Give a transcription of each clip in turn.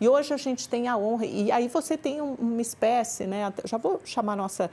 E hoje a gente tem a honra, e aí você tem uma espécie, né? Já vou chamar a nossa,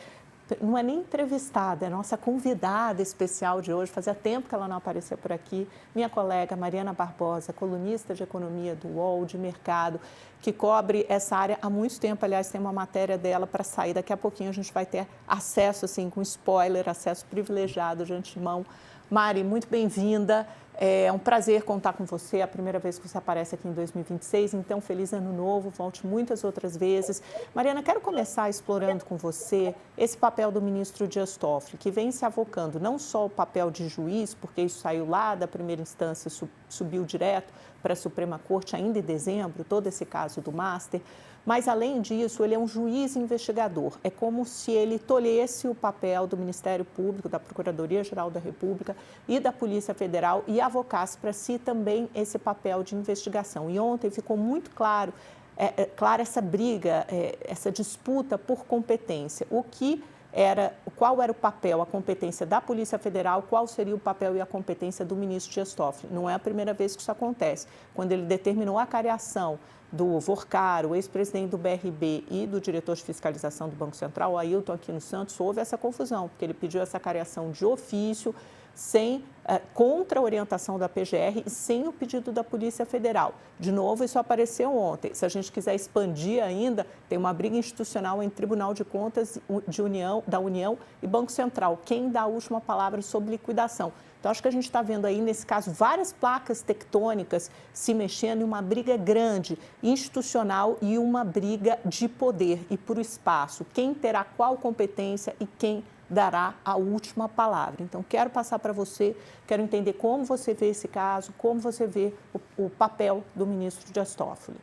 não é nem entrevistada, é nossa convidada especial de hoje. Fazia tempo que ela não aparecia por aqui. Minha colega Mariana Barbosa, colunista de economia do UOL, de mercado, que cobre essa área há muito tempo. Aliás, tem uma matéria dela para sair. Daqui a pouquinho a gente vai ter acesso, assim, com spoiler, acesso privilegiado de antemão. Mari, muito bem-vinda. É um prazer contar com você. É a primeira vez que você aparece aqui em 2026, então feliz ano novo, volte muitas outras vezes. Mariana, quero começar explorando com você esse papel do ministro Dias Toffoli, que vem se avocando não só o papel de juiz, porque isso saiu lá da primeira instância, subiu direto para a Suprema Corte ainda em dezembro, todo esse caso do Master, mas, além disso, ele é um juiz investigador. É como se ele tolhesse o papel do Ministério Público, da Procuradoria-Geral da República e da Polícia Federal e avocasse para si também esse papel de investigação. E ontem ficou muito claro, clara essa briga, essa disputa por competência. Qual era o papel, a competência da Polícia Federal, qual seria o papel e a competência do ministro Dias Toffoli. Não é a primeira vez que isso acontece. Quando ele determinou a cariação do Vorcaro, o ex-presidente do BRB e do diretor de fiscalização do Banco Central, o Ailton Aquino Santos, houve essa confusão, porque ele pediu essa cariação de ofício, contra a orientação da PGR e sem o pedido da Polícia Federal. De novo, isso apareceu ontem. Se a gente quiser expandir ainda, tem uma briga institucional entre Tribunal de Contas da União e Banco Central. Quem dá a última palavra sobre liquidação? Então, acho que a gente está vendo aí, nesse caso, várias placas tectônicas se mexendo em uma briga grande, institucional e uma briga de poder e por espaço. Quem terá qual competência e quem dará a última palavra. Então, quero passar para você, quero entender como você vê esse caso, como você vê o papel do ministro Dias Toffoli.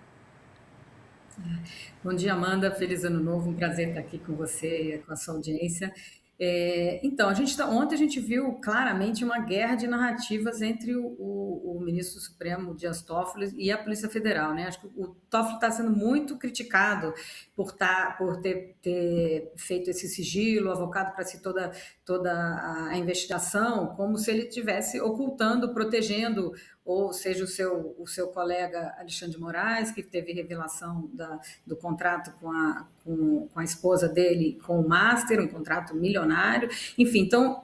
Bom dia, Amanda. Feliz ano novo. Um prazer estar aqui com você e com a sua audiência. Então, ontem a gente viu claramente uma guerra de narrativas entre o ministro Supremo Dias Toffoli e a Polícia Federal, né? Acho que o Toffoli está sendo muito criticado por ter feito esse sigilo, avocado para si toda a investigação, como se ele estivesse ocultando, protegendo, ou seja, o seu colega Alexandre de Moraes, que teve revelação do contrato com a esposa dele com o Master, um contrato milionário. Enfim, então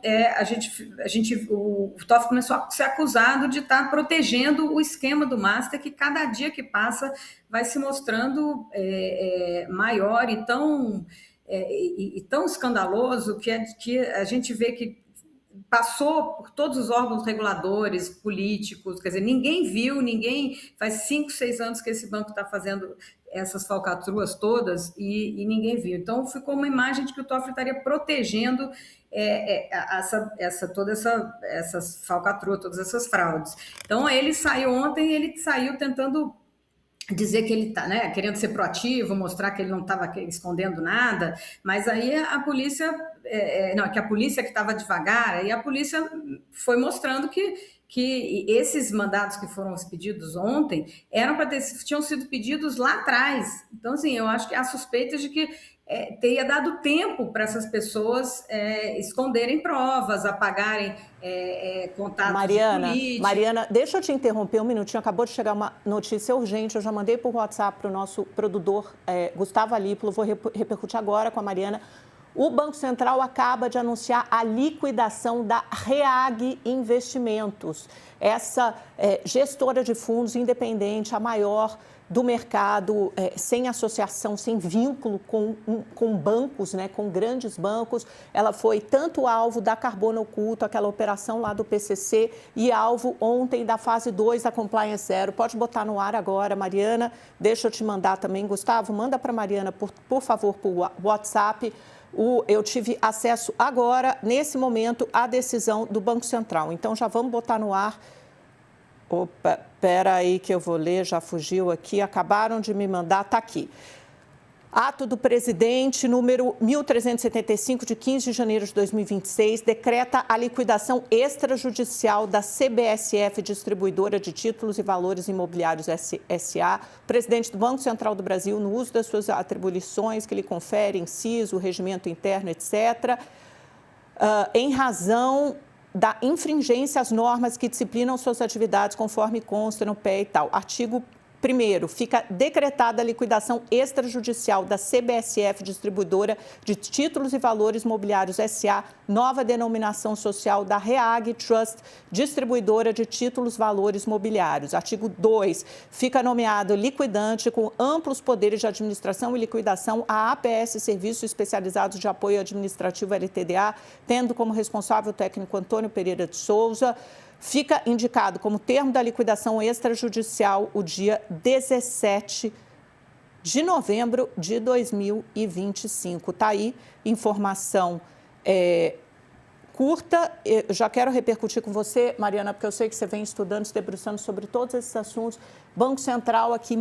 o Toffoli começou a ser acusado de estar protegendo o esquema do Master, que cada dia que passa vai se mostrando maior e tão escandaloso que a gente vê que passou por todos os órgãos reguladores, políticos, quer dizer, faz 5, 6 anos que esse banco está fazendo essas falcatruas todas e ninguém viu. Então, ficou uma imagem de que o Toffoli estaria protegendo essas falcatruas, todas essas fraudes. Então, ele saiu tentando dizer que ele está, né, querendo ser proativo, mostrar que ele não estava escondendo nada, mas aí a polícia, que a polícia que estava devagar, aí a polícia foi mostrando que esses mandados que foram pedidos ontem tinham sido pedidos lá atrás. Então, assim, eu acho que há suspeitas de que teria dado tempo para essas pessoas esconderem provas, apagarem contatos de políticos. Mariana, deixa eu te interromper um minutinho. Acabou de chegar uma notícia urgente. Eu já mandei por WhatsApp para o nosso produtor, Gustavo Alípolo. Vou repercutir agora com a Mariana. O Banco Central acaba de anunciar a liquidação da REAG Investimentos. Essa gestora de fundos independente, a maior do mercado, sem associação, sem vínculo com bancos, né, com grandes bancos. Ela foi tanto alvo da Carbono Oculto, aquela operação lá do PCC, e alvo ontem da fase 2 da Compliance Zero. Pode botar no ar agora, Mariana. Deixa eu te mandar também. Gustavo, manda para a Mariana, por favor, por WhatsApp. Eu tive acesso agora, nesse momento, à decisão do Banco Central. Então, já vamos botar no ar. Opa, espera aí que eu vou ler, já fugiu aqui, acabaram de me mandar, está aqui. Ato do presidente, número 1375, de 15 de janeiro de 2026, decreta a liquidação extrajudicial da CBSF, Distribuidora de Títulos e Valores Imobiliários S.A., presidente do Banco Central do Brasil, no uso das suas atribuições que lhe confere, inciso, regimento interno, etc., em razão da infringência às normas que disciplinam suas atividades conforme consta no PE e tal. Artigo Primeiro, fica decretada a liquidação extrajudicial da CBSF, Distribuidora de Títulos e Valores Mobiliários S.A., nova denominação social da REAG Trust, Distribuidora de Títulos e Valores Mobiliários. Artigo 2, fica nomeado liquidante com amplos poderes de administração e liquidação a APS Serviços Especializados de Apoio Administrativo LTDA, tendo como responsável o técnico Antônio Pereira de Souza. Fica indicado como termo da liquidação extrajudicial o dia 17 de novembro de 2025. Está aí, informação curta. Eu já quero repercutir com você, Mariana, porque eu sei que você vem estudando, se debruçando sobre todos esses assuntos. Banco Central aqui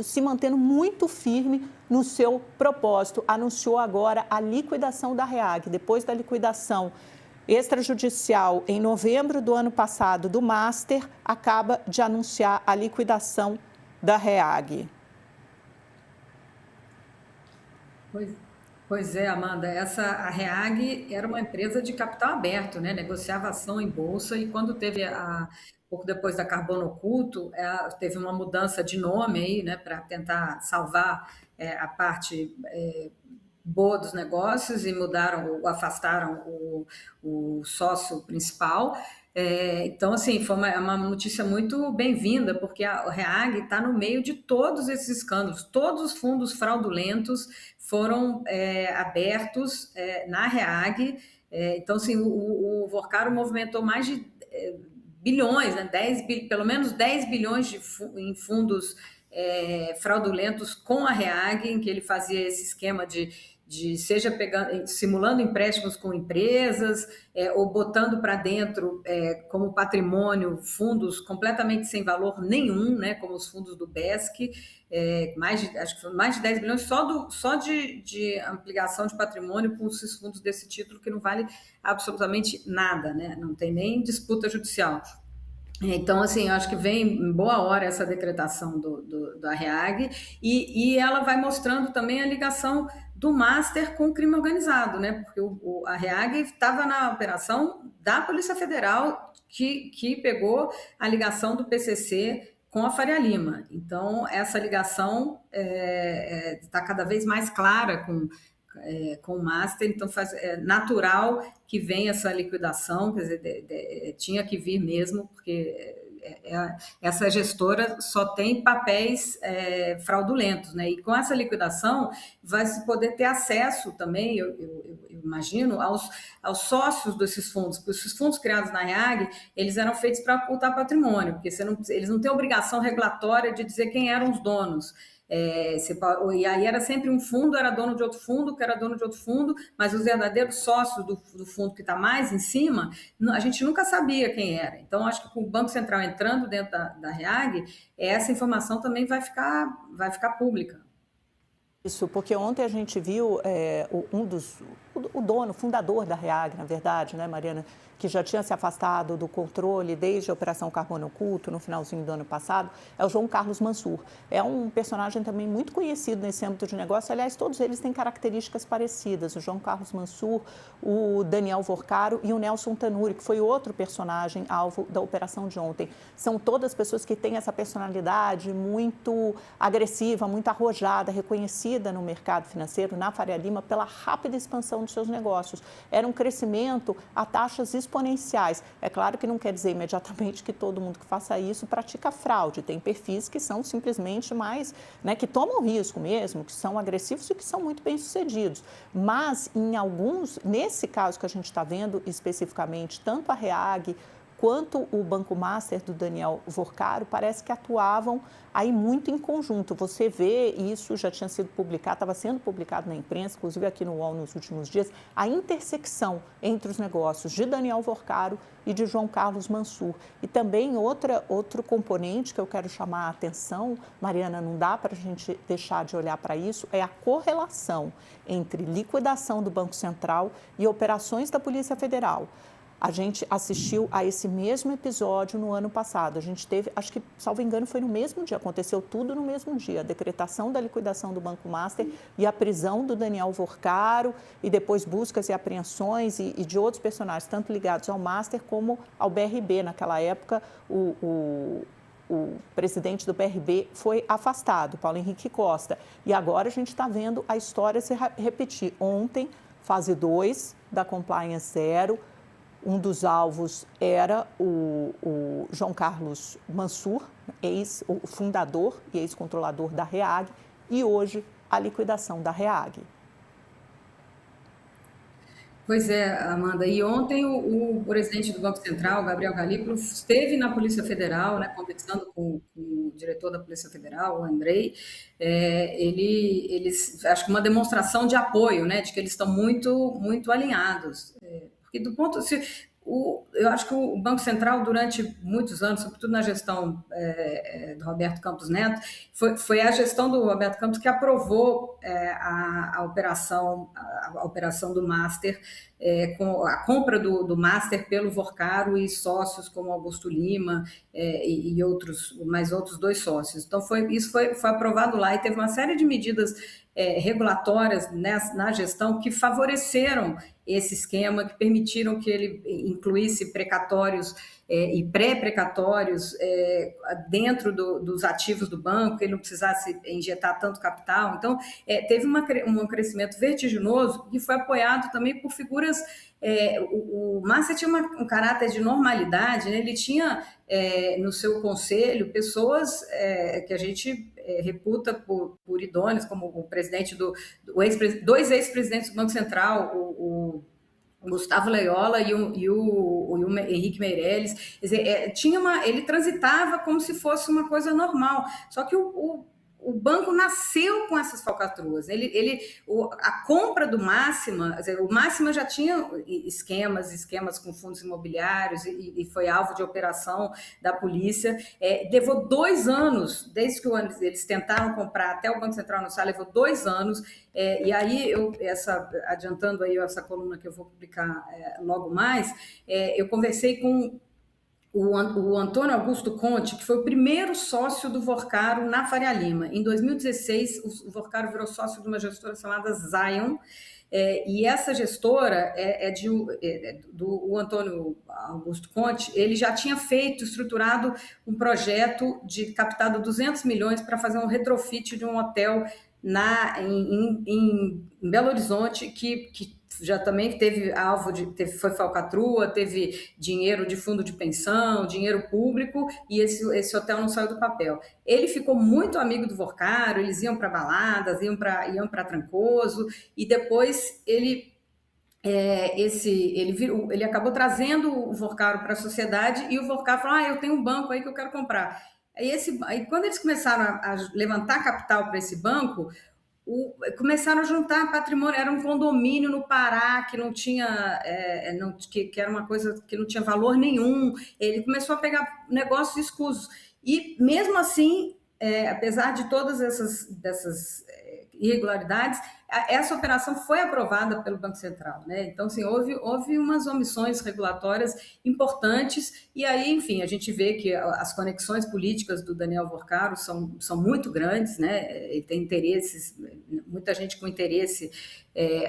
se mantendo muito firme no seu propósito. Anunciou agora a liquidação da REAG. Depois da liquidação extrajudicial em novembro do ano passado do Master, acaba de anunciar a liquidação da REAG. Pois é, Amanda, a REAG era uma empresa de capital aberto, né? Negociava ação em bolsa e quando teve pouco depois da Carbono Oculto, teve uma mudança de nome aí, né, para tentar salvar a parte boa dos negócios e afastaram o sócio principal. Então, assim, foi uma notícia muito bem-vinda, porque a REAG está no meio de todos esses escândalos. Todos os fundos fraudulentos foram abertos na REAG. Então, assim, o Vorcaro movimentou mais de bilhões, né? Pelo menos 10 bilhões em fundos fraudulentos com a REAG, em que ele fazia esse esquema seja simulando empréstimos com empresas, ou botando para dentro como patrimônio fundos completamente sem valor nenhum, né, como os fundos do BESC, acho que foi mais de 10 bilhões só de ampliação de patrimônio com esses fundos desse título, que não vale absolutamente nada, né, não tem nem disputa judicial. Então, assim, eu acho que vem em boa hora essa decretação da REAG e ela vai mostrando também a ligação do Master com o crime organizado, né? Porque a REAG estava na operação da Polícia Federal que pegou a ligação do PCC com a Faria Lima. Então, essa ligação está cada vez mais clara com o Master, então é natural que venha essa liquidação, quer dizer, tinha que vir mesmo, porque essa gestora só tem papéis fraudulentos, né? E com essa liquidação vai se poder ter acesso também, eu imagino, aos sócios desses fundos, porque esses fundos criados na REAG, eles eram feitos para ocultar patrimônio, porque eles não têm obrigação regulatória de dizer quem eram os donos. E aí era sempre um fundo, era dono de outro fundo, que era dono de outro fundo, mas os verdadeiros sócios do fundo que está mais em cima, a gente nunca sabia quem era. Então, acho que com o Banco Central entrando dentro da REAG, essa informação também vai ficar pública. Isso, porque ontem a gente viu o dono, fundador da REAG, na verdade, né, Mariana, que já tinha se afastado do controle desde a Operação Carbono Oculto, no finalzinho do ano passado, é o João Carlos Mansur. É um personagem também muito conhecido nesse âmbito de negócio. Aliás, todos eles têm características parecidas. O João Carlos Mansur, o Daniel Vorcaro e o Nelson Tanuri, que foi outro personagem alvo da operação de ontem. São todas pessoas que têm essa personalidade muito agressiva, muito arrojada, reconhecida no mercado financeiro, na Faria Lima, pela rápida expansão de seus negócios. Era um crescimento a taxas exponenciais. É claro que não quer dizer imediatamente que todo mundo que faça isso pratica fraude. Tem perfis que são simplesmente mais, né, que tomam risco mesmo, que são agressivos e que são muito bem-sucedidos. Mas, em alguns, nesse caso que a gente está vendo especificamente, tanto a REAG quanto o Banco Master do Daniel Vorcaro, parece que atuavam aí muito em conjunto. Você vê, isso já tinha sido publicado, estava sendo publicado na imprensa, inclusive aqui no UOL nos últimos dias, a intersecção entre os negócios de Daniel Vorcaro e de João Carlos Mansur. E também outro componente que eu quero chamar a atenção, Mariana, não dá para a gente deixar de olhar para isso, é a correlação entre liquidação do Banco Central e operações da Polícia Federal. A gente assistiu a esse mesmo episódio no ano passado. A gente teve, acho que, salvo engano, foi no mesmo dia, aconteceu tudo no mesmo dia. A decretação da liquidação do Banco Master e a prisão do Daniel Vorcaro e depois buscas e apreensões e de outros personagens, tanto ligados ao Master como ao BRB. Naquela época, o o presidente do PRB foi afastado, Paulo Henrique Costa. E agora a gente está vendo a história se repetir. Ontem, fase 2 da Compliance Zero, um dos alvos era o João Carlos Mansur, o fundador e ex-controlador da REAG, e hoje a liquidação da REAG. Pois é, Amanda. E ontem o presidente do Banco Central, Gabriel Galípolo, esteve na Polícia Federal, né, conversando com o diretor da Polícia Federal, o Andrei. Eles acho que uma demonstração de apoio, né, de que eles estão muito alinhados. Porque eu acho que o Banco Central, durante muitos anos, sobretudo na gestão do Roberto Campos Neto, foi a gestão do Roberto Campos que aprovou a operação do Master, com a compra do Master pelo Vorcaro e sócios como Augusto Lima e mais outros 2 sócios. Então, isso foi aprovado lá e teve uma série de medidas regulatórias na gestão que favoreceram esse esquema, que permitiram que ele incluísse precatórios e pré-precatórios dentro dos ativos do banco, que ele não precisasse injetar tanto capital. Então, teve um crescimento vertiginoso que foi apoiado também por figuras. O Massa tinha um caráter de normalidade, né? Ele tinha no seu conselho pessoas que a gente reputa por idôneos, como o presidente dois ex-presidentes do Banco Central, o Gustavo Leiola e o Henrique Meirelles. Quer dizer, ele transitava como se fosse uma coisa normal, só que o banco nasceu com essas falcatruas. A compra do Máxima, o Máxima já tinha esquemas com fundos imobiliários e foi alvo de operação da polícia. Levou 2 anos, desde que eles tentaram comprar até o Banco Central anunciar, levou 2 anos. E aí, adiantando aí essa coluna que eu vou publicar logo mais, eu conversei com o Antônio Augusto Conte, que foi o primeiro sócio do Vorcaro na Faria Lima. Em 2016, o Vorcaro virou sócio de uma gestora chamada Zion, e essa gestora do Antônio Augusto Conte. Ele já tinha estruturado um projeto de captado 200 milhões para fazer um retrofit de um hotel em Belo Horizonte, que já também teve foi falcatrua, teve dinheiro de fundo de pensão, dinheiro público, e esse hotel não saiu do papel. Ele ficou muito amigo do Vorcaro, eles iam para baladas, iam para Trancoso, e depois ele acabou trazendo o Vorcaro para a sociedade, e o Vorcaro falou: eu tenho um banco aí que eu quero comprar. Aí quando eles começaram a levantar capital para esse banco, começaram a juntar patrimônio. Era um condomínio no Pará que não tinha, que era uma coisa que não tinha valor nenhum. Ele começou a pegar negócios escusos. E mesmo assim, apesar de todas dessas irregularidades, essa operação foi aprovada pelo Banco Central, né? Então, assim, houve umas omissões regulatórias importantes, e aí, enfim, a gente vê que as conexões políticas do Daniel Vorcaro são muito grandes, né? Ele tem interesses, muita gente com interesse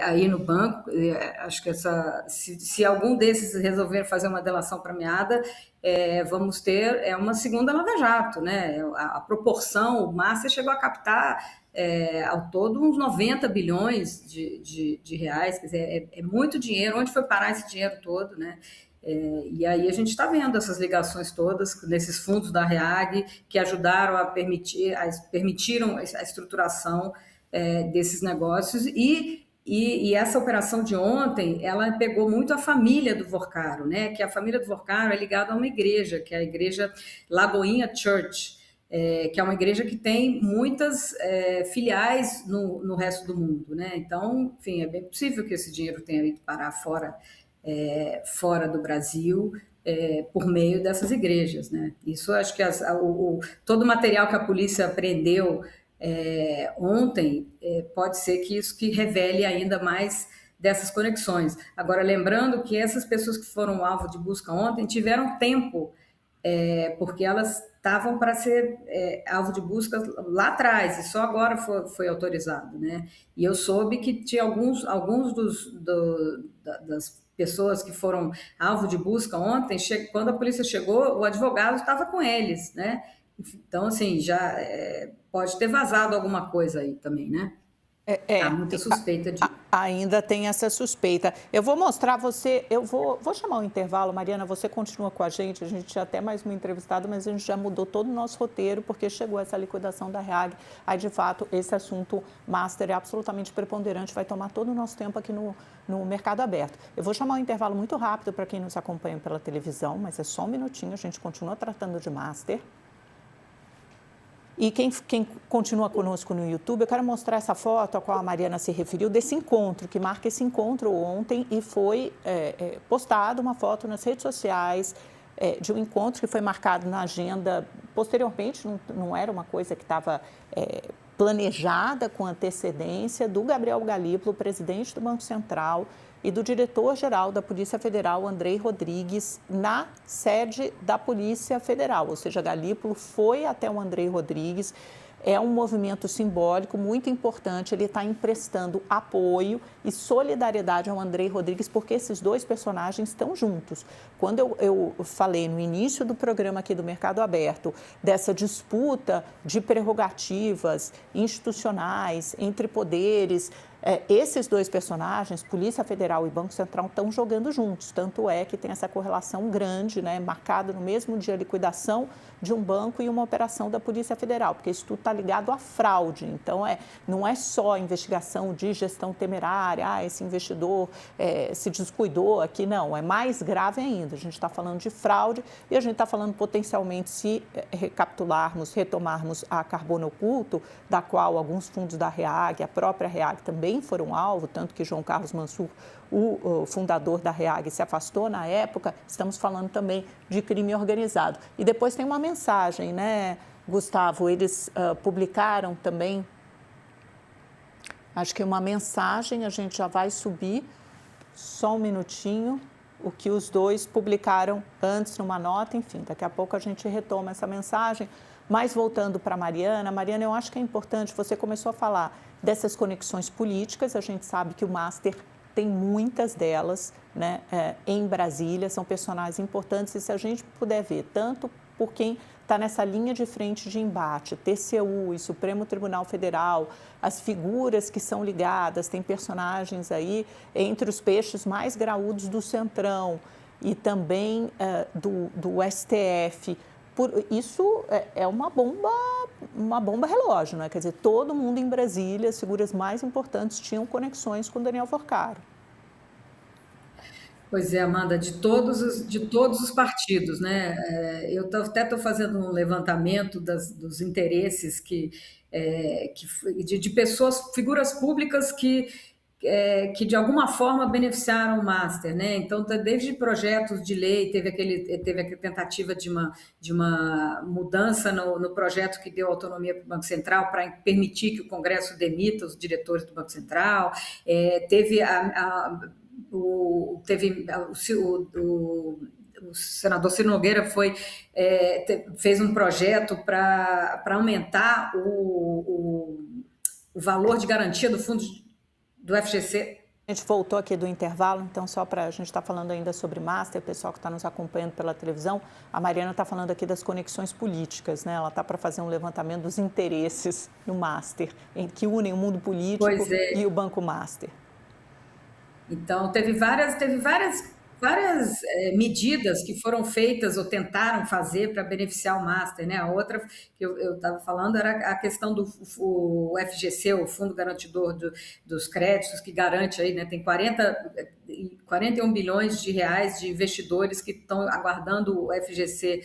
aí no banco. Acho que se algum desses resolver fazer uma delação premiada, vamos ter uma segunda Lava Jato, né? A proporção, o Massa chegou a captar ao todo uns 90 bilhões de reais. Quer dizer, é muito dinheiro. Onde foi parar esse dinheiro todo, né? E aí a gente está vendo essas ligações todas nesses fundos da REAG que ajudaram permitiram a estruturação desses negócios. E essa operação de ontem, ela pegou muito a família do Vorcaro, né? Que a família do Vorcaro é ligada a uma igreja, que é a igreja Lagoinha Church, que é uma igreja que tem muitas filiais no resto do mundo, né? Então, enfim, é bem possível que esse dinheiro tenha ido parar fora do Brasil, por meio dessas igrejas, né? Isso, acho que todo o material que a polícia apreendeu ontem, pode ser que isso que revele ainda mais dessas conexões. Agora, lembrando que essas pessoas que foram alvo de busca ontem tiveram tempo, porque elas estavam para ser alvo de busca lá atrás, e só agora foi autorizado, né? E eu soube que tinha alguns das pessoas que foram alvo de busca ontem, quando a polícia chegou, o advogado estava com eles, né? Então, assim, já pode ter vazado alguma coisa aí também, né? Há muita suspeita de. Ainda tem essa suspeita. Eu vou mostrar você, vou chamar o intervalo, Mariana, você continua com a gente tinha até mais uma entrevistada, mas a gente já mudou todo o nosso roteiro, porque chegou essa liquidação da REAG, aí de fato esse assunto master é absolutamente preponderante, vai tomar todo o nosso tempo aqui no Mercado Aberto. Eu vou chamar um intervalo muito rápido para quem nos acompanha pela televisão, mas é só um minutinho, a gente continua tratando de master. E quem continua conosco no YouTube, eu quero mostrar essa foto a qual a Mariana se referiu, desse encontro, que marca esse encontro ontem e foi postado uma foto nas redes sociais de um encontro que foi marcado na agenda posteriormente, não era uma coisa que estava planejada com antecedência, do Gabriel Galípolo, presidente do Banco Central, e do diretor-geral da Polícia Federal, Andrei Rodrigues, na sede da Polícia Federal. Ou seja, Galípolo foi até o Andrei Rodrigues. É um movimento simbólico muito importante, ele está emprestando apoio e solidariedade ao Andrei Rodrigues, porque esses dois personagens estão juntos. Quando eu falei no início do programa aqui do Mercado Aberto, dessa disputa de prerrogativas institucionais entre poderes, esses dois personagens, Polícia Federal e Banco Central, estão jogando juntos. Tanto é que tem essa correlação grande, né, marcada no mesmo dia a liquidação de um banco e uma operação da Polícia Federal, porque isso tudo está ligado à fraude. Então, não é só investigação de gestão temerária, esse investidor se descuidou aqui, não. É mais grave ainda. A gente está falando de fraude e a gente está falando potencialmente, se recapitularmos, retomarmos a carbono oculto, da qual alguns fundos da REAG, a própria REAG também foram alvo, tanto que João Carlos Mansur, o fundador da REAG, se afastou na época. Estamos falando também de crime organizado. E depois tem uma mensagem, né, Gustavo? Eles publicaram também, acho que uma mensagem, a gente já vai subir, só um minutinho, o que os dois publicaram antes numa nota, enfim, daqui a pouco a gente retoma essa mensagem. Mas voltando para a Mariana, eu acho que é importante, você começou a falar dessas conexões políticas, a gente sabe que o Master tem muitas delas, né, em Brasília, são personagens importantes, e se a gente puder ver, tanto por quem está nessa linha de frente de embate, TCU e Supremo Tribunal Federal, as figuras que são ligadas, tem personagens aí entre os peixes mais graúdos do Centrão e também do STF. Isso é uma bomba relógio, né? Quer dizer, todo mundo em Brasília, as figuras mais importantes tinham conexões com Daniel Forcaro. Pois é, Amanda, de todos os partidos, né? Até estou fazendo um levantamento dos interesses de pessoas, figuras públicas que de alguma forma beneficiaram o Master, né? Então, desde projetos de lei, teve a tentativa de uma mudança no projeto que deu autonomia para o Banco Central para permitir que o Congresso demita os diretores do Banco Central, teve o senador Ciro Nogueira fez um projeto para aumentar o valor de garantia do fundo do FGC. A gente voltou aqui do intervalo, então só para a gente estar falando ainda sobre Master, o pessoal que está nos acompanhando pela televisão, a Mariana está falando aqui das conexões políticas, né? Ela está para fazer um levantamento dos interesses no Master, que unem o mundo político e o Banco Master. Então, teve várias medidas que foram feitas ou tentaram fazer para beneficiar o Master, né? A outra que eu estava falando era a questão do FGC, o Fundo Garantidor dos Créditos, que garante aí, né? Tem 41 bilhões de reais de investidores que estão aguardando o FGC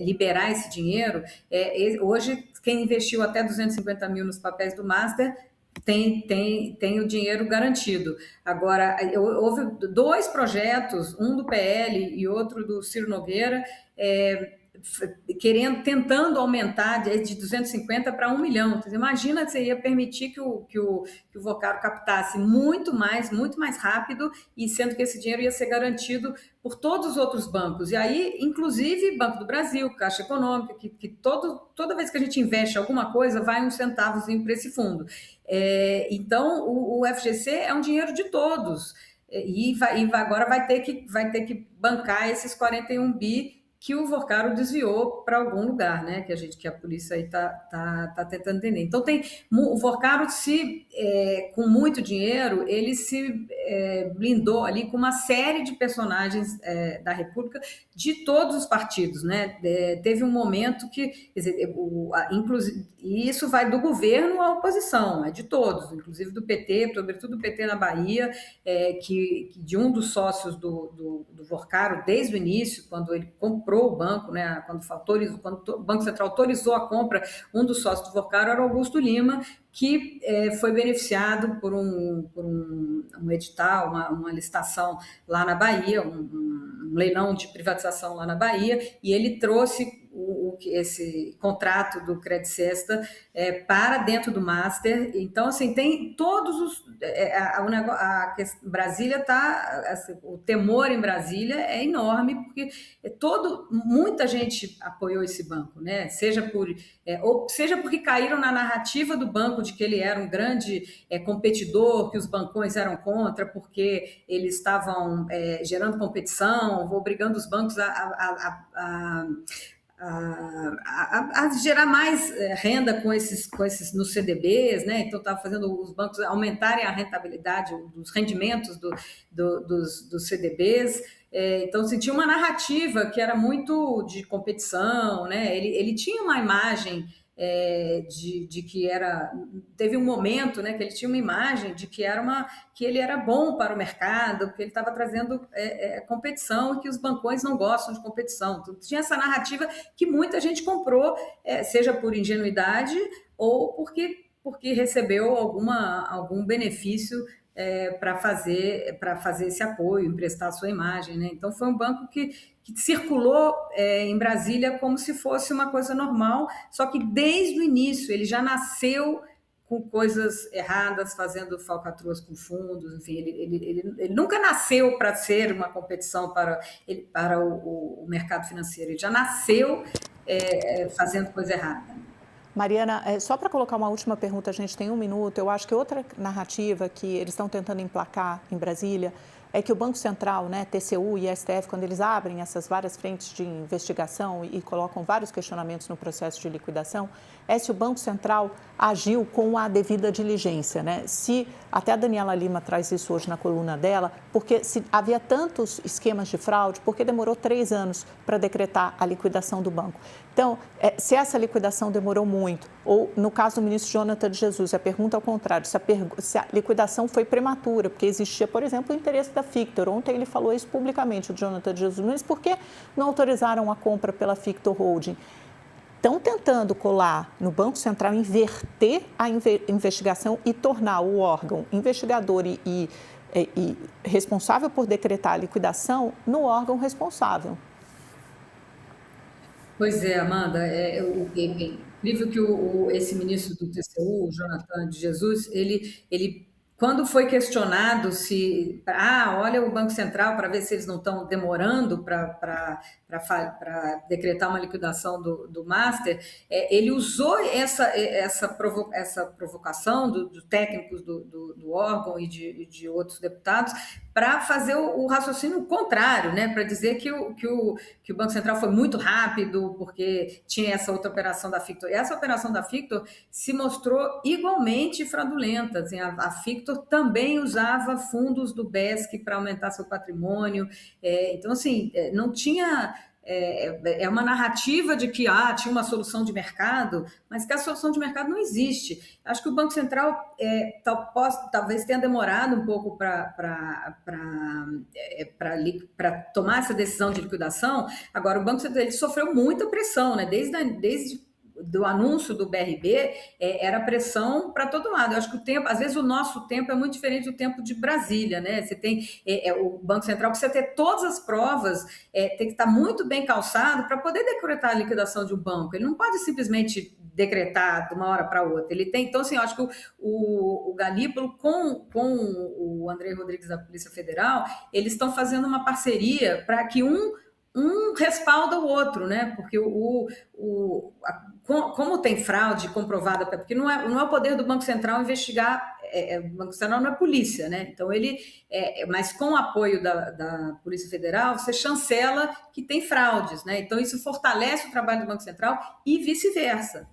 liberar esse dinheiro. Hoje, quem investiu até 250 mil nos papéis do Master tem o dinheiro garantido. Agora, houve dois projetos, um do PL e outro do Ciro Nogueira, tentando aumentar de 250 para 1 milhão. Então, imagina, você ia permitir que o Vocaro captasse muito mais rápido, e sendo que esse dinheiro ia ser garantido por todos os outros bancos. E aí, inclusive, Banco do Brasil, Caixa Econômica, que toda vez que a gente investe alguma coisa, vai uns centavozinho para esse fundo. Então, o FGC é um dinheiro de todos. E agora vai ter que bancar esses 41 bi que o Vorcaro desviou para algum lugar, né? Que a polícia aí tá tentando entender. Então o Vorcaro com muito dinheiro, ele se blindou ali com uma série de personagens da República de todos os partidos, né? Teve um momento que, quer dizer, inclusive, e isso vai do governo à oposição, é de todos, inclusive do PT, sobretudo do PT na Bahia, que de um dos sócios do Vorcaro, desde o início, quando ele comprou o banco, né, quando o Banco Central autorizou a compra, um dos sócios do Vorcaro era Augusto Lima, que foi beneficiado por um edital, uma licitação lá na Bahia, um leilão de privatização lá na Bahia, e ele trouxe esse contrato do Credit Sexta para dentro do Master. Então, assim, tem todos os... Brasília está... Assim, o temor em Brasília é enorme, porque muita gente apoiou esse banco, né? Seja porque caíram na narrativa do banco de que ele era um grande competidor, que os bancões eram contra, porque eles estavam gerando competição, obrigando os bancos a gerar mais renda com esses nos CDBs, né? Então estava fazendo os bancos aumentarem a rentabilidade, dos rendimentos dos CDBs. Então sentia uma narrativa que era muito de competição, né? Ele tinha uma imagem de que teve um momento, né, que ele tinha uma imagem de que que ele era bom para o mercado, que ele estava trazendo competição e que os bancões não gostam de competição. Então, tinha essa narrativa que muita gente comprou, seja por ingenuidade ou porque recebeu algum benefício para fazer esse apoio, emprestar a sua imagem, né? Então foi um banco que circulou em Brasília como se fosse uma coisa normal, só que desde o início ele já nasceu com coisas erradas, fazendo falcatruas com fundos, enfim, ele nunca nasceu para ser uma competição para o mercado financeiro, ele já nasceu fazendo coisa errada. Mariana, só para colocar uma última pergunta, a gente tem 1 minuto. Eu acho que outra narrativa que eles estão tentando emplacar em Brasília é que o Banco Central, né, TCU e STF, quando eles abrem essas várias frentes de investigação e colocam vários questionamentos no processo de liquidação, é se o Banco Central agiu com a devida diligência, né? Se até a Daniela Lima traz isso hoje na coluna dela, porque se havia tantos esquemas de fraude, porque demorou 3 anos para decretar a liquidação do banco. Então, se essa liquidação demorou muito, ou no caso do ministro Jonathan de Jesus, a pergunta ao contrário, se a liquidação foi prematura, porque existia, por exemplo, o interesse da Fictor. Ontem ele falou isso publicamente, o Jonathan de Jesus, mas por que não autorizaram a compra pela Fictor Holding? Estão tentando colar no Banco Central, inverter a investigação e tornar o órgão investigador e responsável por decretar a liquidação no órgão responsável. Pois é, Amanda, é incrível que esse ministro do TCU, o Jonathan de Jesus, ele quando foi questionado olha o Banco Central para ver se eles não estão demorando para decretar uma liquidação do Master, ele usou essa provocação dos técnicos do órgão e de outros deputados para fazer o raciocínio contrário, né? Para dizer que o Banco Central foi muito rápido porque tinha essa outra operação da Fictor. E essa operação da Fictor se mostrou igualmente fraudulenta. Assim, a Fictor também usava fundos do BESC para aumentar seu patrimônio. Então, assim, não tinha... É uma narrativa de que tinha uma solução de mercado, mas que a solução de mercado não existe. Acho que o Banco Central talvez tenha demorado um pouco para tomar essa decisão de liquidação. Agora, o Banco Central ele sofreu muita pressão, né? Desde do anúncio do BRB, era pressão para todo lado. Eu acho que o tempo, às vezes o nosso tempo é muito diferente do tempo de Brasília, né? Você tem o Banco Central precisa ter todas as provas, tem que estar muito bem calçado para poder decretar a liquidação de um banco. Ele não pode simplesmente decretar de uma hora para outra. Ele tem, então, assim, eu acho que o Galípolo com o André Rodrigues da Polícia Federal, eles estão fazendo uma parceria para que um respalda o outro, né? Porque como tem fraude comprovada, porque não é o poder do Banco Central investigar o Banco Central não é polícia, né? Então, mas com o apoio da Polícia Federal, você chancela que tem fraudes, né? Então, isso fortalece o trabalho do Banco Central e vice-versa.